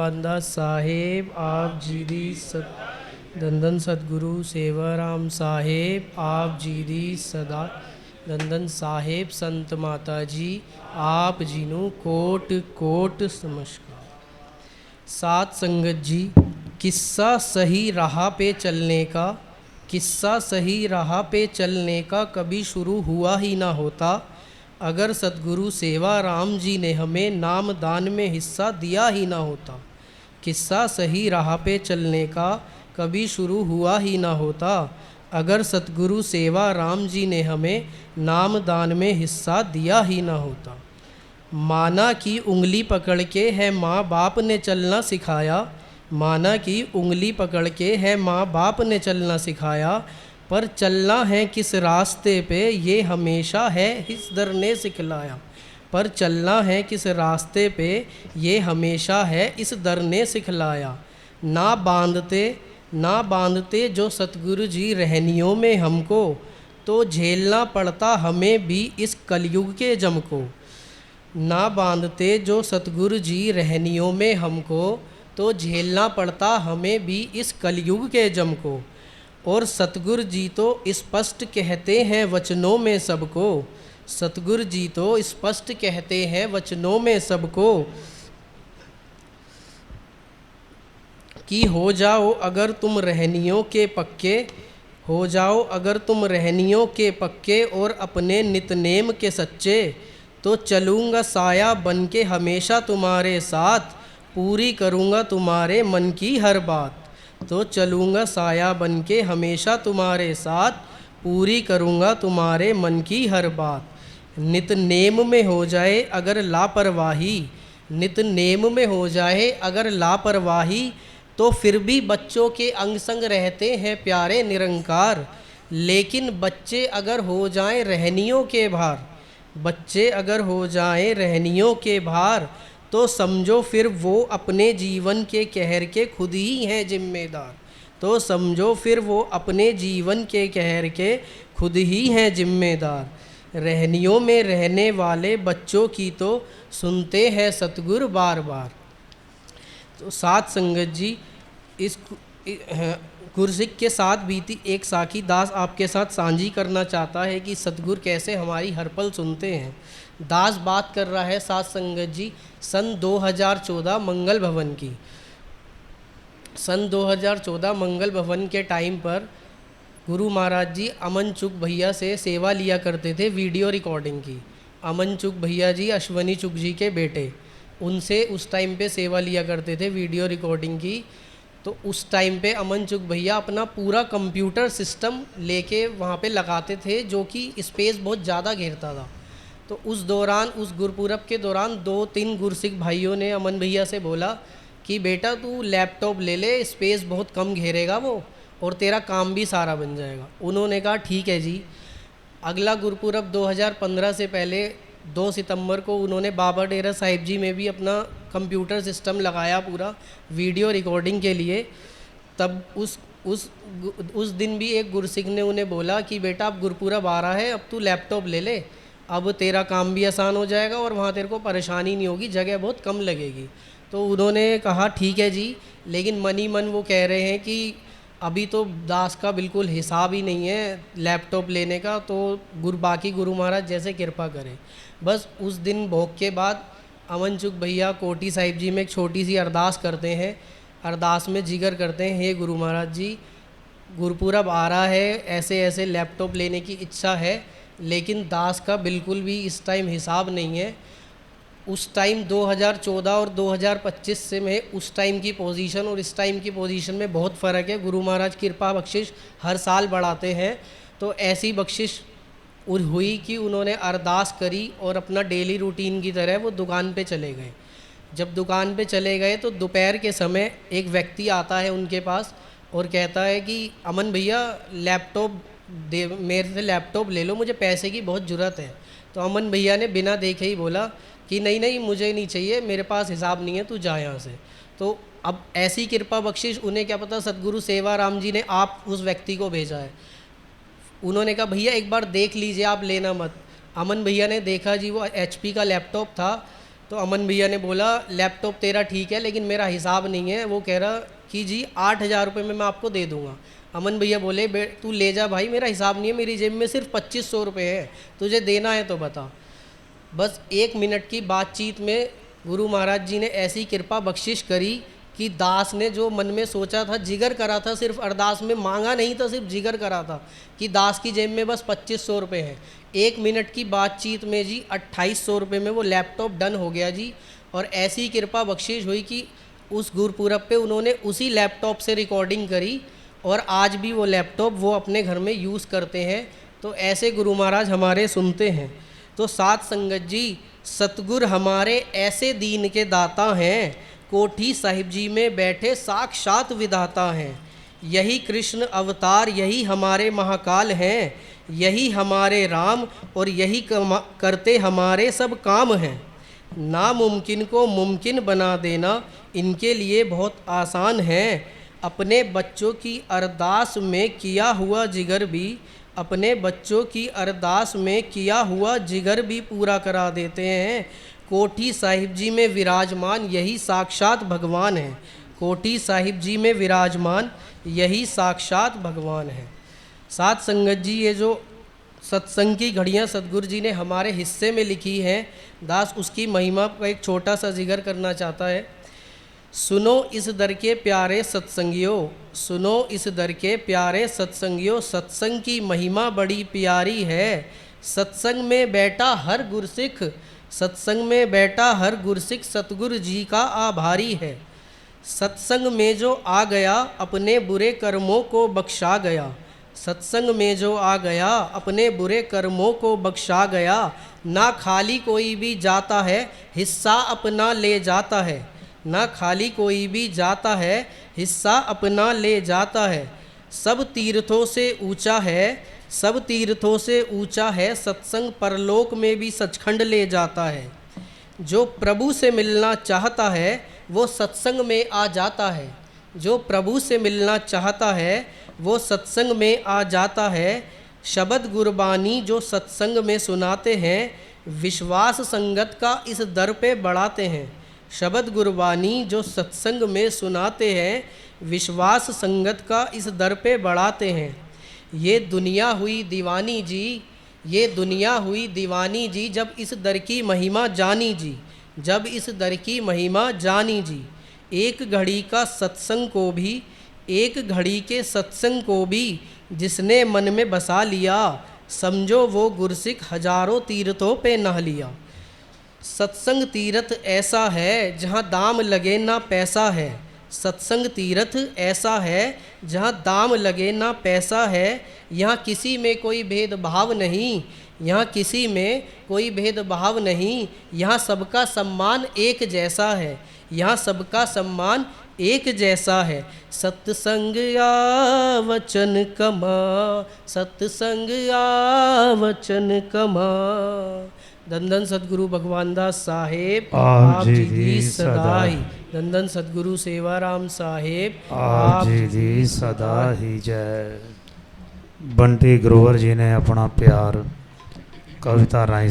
बांदा साहेब आप जी दी धੰधन सतगुरु सेवाराम साहेब आप जी दी सदा धंधन साहेब संत माता जी आप जी नू कोट कोट नमस्कार। सात संगत जी, किस्सा सही राह पे चलने का, किस्सा सही राह पे चलने का कभी शुरू हुआ ही ना होता अगर सतगुरु सेवाराम जी ने हमें नाम दान में हिस्सा दिया ही ना होता। किस्सा सही राह पे चलने का कभी शुरू हुआ ही ना होता अगर सतगुरु सेवाराम जी ने हमें नाम दान में हिस्सा दिया ही ना होता। माना की उंगली पकड़ के है माँ बाप ने चलना सिखाया, माना की उंगली पकड़ के है माँ बाप ने चलना सिखाया, पर चलना है किस रास्ते पे ये हमेशा है इस दर ने सिखलाया। पर चलना है किस रास्ते पे ये हमेशा है इस दर ने सिखलाया। ना बांधते जो सतगुरु जी रहनियों में हमको, तो झेलना पड़ता हमें भी इस कलयुग के जम को। ना बांधते जो सतगुरु जी रहनियों में हमको, तो झेलना पड़ता हमें भी इस कलयुग के जम को। और सतगुरु जी तो स्पष्ट कहते हैं वचनों में सबको, सतगुरु जी तो स्पष्ट कहते हैं वचनों में सबको, कि हो जाओ अगर तुम रहनियों के पक्के, हो जाओ अगर तुम रहनियों के पक्के और अपने नितनेम के सच्चे, तो चलूँगा साया बन के हमेशा तुम्हारे साथ, पूरी करूँगा तुम्हारे मन की हर बात। तो चलूँगा साया बन के हमेशा तुम्हारे साथ, पूरी करूँगा तुम्हारे मन की हर बात। नित नेम में हो जाए अगर लापरवाही, नित नेम में हो जाए अगर लापरवाही, तो फिर भी बच्चों के अंग संग रहते हैं प्यारे निरंकार। लेकिन बच्चे अगर हो जाएं रहनियों के भार, बच्चे अगर हो जाएं रहनियों के भार, तो समझो फिर वो अपने जीवन के कहर के खुद ही हैं जिम्मेदार। तो समझो फिर वो अपने जीवन के कहर के खुद ही हैं जिम्मेदार। रहनियों में रहने वाले बच्चों की तो सुनते हैं सतगुरु बार बार। तो सात संगत जी, इस गुरसिक के साथ बीती एक साखी दास आपके साथ साझी करना चाहता है कि सतगुरु कैसे हमारी हर पल सुनते हैं। दास बात कर रहा है सात संगत जी सन 2014 मंगल भवन की। सन 2014 मंगल भवन के टाइम पर गुरु महाराज जी अमन चुग भैया से सेवा लिया करते थे वीडियो रिकॉर्डिंग की। अमन चुग भैया जी अश्वनी चुग जी के बेटे, उनसे उस टाइम पे सेवा लिया करते थे वीडियो रिकॉर्डिंग की। तो उस टाइम पे अमन चुग भैया अपना पूरा कंप्यूटर सिस्टम लेके वहाँ पे लगाते थे, जो कि स्पेस बहुत ज़्यादा घेरता था। तो उस दौरान, उस गुरपुरब के दौरान 2-3 गुरसिख भाइयों ने अमन भैया से बोला कि बेटा तू लैपटॉप ले ले, स्पेस बहुत कम घेरेगा वो और तेरा काम भी सारा बन जाएगा। उन्होंने कहा ठीक है जी। अगला गुरपुरब 2015 से पहले 2 सितंबर को उन्होंने बाबा डेरा साहिब जी में भी अपना कंप्यूटर सिस्टम लगाया पूरा वीडियो रिकॉर्डिंग के लिए। तब उस दिन भी एक गुरसिख ने उन्हें बोला कि बेटा अब गुरपुरब आ रहा है, अब तू लैपटॉप ले ले, अब तेरा काम भी आसान हो जाएगा और वहाँ तेरे को परेशानी नहीं होगी, जगह बहुत कम लगेगी। तो उन्होंने कहा ठीक है जी, लेकिन मन ही मन वो कह रहे हैं कि अभी तो दास का बिल्कुल हिसाब ही नहीं है लैपटॉप लेने का, तो बाकी गुरु महाराज जैसे कृपा करें। बस उस दिन भोग के बाद अमन चुग भैया कोटी साहिब जी में एक छोटी सी अरदास करते हैं। अरदास में जिक्र करते हैं, हे गुरु महाराज जी गुरपुरब आ रहा है, ऐसे ऐसे लैपटॉप लेने की इच्छा है, लेकिन दास का बिल्कुल भी इस टाइम हिसाब नहीं है। उस टाइम 2014 और 2025 से में उस टाइम की पोजीशन और इस टाइम की पोजीशन में बहुत फ़र्क है। गुरु महाराज कृपा बख्शिश हर साल बढ़ाते हैं। तो ऐसी बख्शिश हुई कि उन्होंने अरदास करी और अपना डेली रूटीन की तरह वो दुकान पे चले गए। जब दुकान पे चले गए तो दोपहर के समय एक व्यक्ति आता है उनके पास और कहता है कि अमन भैया लैपटॉप दे, मेरे से लैपटॉप ले लो, मुझे पैसे की बहुत ज़रूरत है। तो अमन भैया ने बिना देखे ही बोला कि नहीं नहीं मुझे नहीं चाहिए, मेरे पास हिसाब नहीं है, तू जा यहाँ से। तो अब ऐसी कृपा बख्शिश उन्हें क्या पता सतगुरु सेवाराम जी ने आप उस व्यक्ति को भेजा है। उन्होंने कहा भैया एक बार देख लीजिए, आप लेना मत। अमन भैया ने देखा जी, वो HP का लैपटॉप था तो अमन भैया ने बोला लैपटॉप तेरा ठीक है लेकिन मेरा हिसाब नहीं है। वो कह रहा कि जी 8,000 रुपये में मैं आपको दे दूंगा। अमन भैया बोले तू ले जा भाई, मेरा हिसाब नहीं है, मेरी जेब में सिर्फ 2500 रुपये है, तुझे देना है तो बता। बस 1 मिनट की बातचीत में गुरु महाराज जी ने ऐसी कृपा बख्शिश करी कि दास ने जो मन में सोचा था, जिगर करा था, सिर्फ अरदास में मांगा नहीं था, सिर्फ जिगर करा था कि दास की जेब में बस 2500 रुपये हैं। 1 मिनट की बातचीत में जी 2800 रुपये में वो लैपटॉप डन हो गया जी। और ऐसी कृपा बख्शिश हुई कि उस गुरपुरब पे उन्होंने उसी लैपटॉप से रिकॉर्डिंग करी और आज भी वो लैपटॉप वो अपने घर में यूज़ करते हैं। तो ऐसे गुरु महाराज हमारे सुनते हैं। तो साथ संगत जी, सतगुर हमारे ऐसे दीन के दाता हैं, कोठी साहिब जी में बैठे साक्षात विधाता हैं। यही कृष्ण अवतार, यही हमारे महाकाल हैं, यही हमारे राम और यही करते हमारे सब काम हैं। नामुमकिन को मुमकिन बना देना इनके लिए बहुत आसान है। अपने बच्चों की अरदास में किया हुआ जिगर भी, अपने बच्चों की अरदास में किया हुआ जिगर भी पूरा करा देते हैं। कोठी साहिब जी में विराजमान यही साक्षात भगवान है। कोठी साहिब जी में विराजमान यही साक्षात भगवान है। साथ संगत जी, ये जो सत्संग की घड़ियाँ सतगुरु जी ने हमारे हिस्से में लिखी हैं, दास उसकी महिमा का एक छोटा सा जिक्र करना चाहता है। सुनो इस दर के प्यारे सत्संगियों, सुनो इस दर के प्यारे सत्संगियों, सत्संग की महिमा बड़ी प्यारी है। सत्संग में बैठा हर गुरसिख, सत्संग में बैठा हर गुरसिख सतगुरु जी का आभारी है। सत्संग में जो आ गया अपने बुरे कर्मों को बख्शा गया, सत्संग में जो आ गया अपने बुरे कर्मों को बख्शा गया। ना खाली कोई भी जाता है, हिस्सा अपना ले जाता है, ना खाली कोई भी जाता है, हिस्सा अपना ले जाता है। सब तीर्थों से ऊंचा है, सब तीर्थों से ऊंचा है, सत्संग परलोक में भी सचखंड ले जाता है। जो प्रभु से मिलना चाहता है वो सत्संग में आ जाता है, जो प्रभु से मिलना चाहता है वो सत्संग में आ जाता है। शब्द गुरबानी जो सत्संग में सुनाते हैं, विश्वास संगत का इस दर पे बढ़ाते हैं। शब्द गुरबानी जो सत्संग में सुनाते हैं, विश्वास संगत का इस दर पे बढ़ाते हैं। ये दुनिया हुई दीवानी जी, ये दुनिया हुई दीवानी जी, जब इस दर की महिमा जानी जी, जब इस दर की महिमा जानी जी। एक घड़ी का सत्संग को भी, एक घड़ी के सत्संग को भी जिसने मन में बसा लिया, समझो वो गुरसिख हजारों तीर्थों पे नहा लिया। सत्संग तीर्थ ऐसा है जहाँ दाम लगे ना पैसा है, सत्संग तीर्थ ऐसा है जहाँ दाम लगे ना पैसा है। यहाँ किसी में कोई भेदभाव नहीं, यहाँ किसी में कोई भेदभाव नहीं, यहाँ सबका सम्मान एक जैसा है, यहाँ सबका सम्मान एक जैसा है। सत्संग आ वचन कमा, सत्संग आ वचन कमा। धन धन सतगुरु भगवान दास साहेब आप जी दी सदा ही, धन धन सतगुरु सेवाराम साहेब आप जी दी सदा ही जय। बंटी ग्रोवर जी ने अपना प्यार कविता राही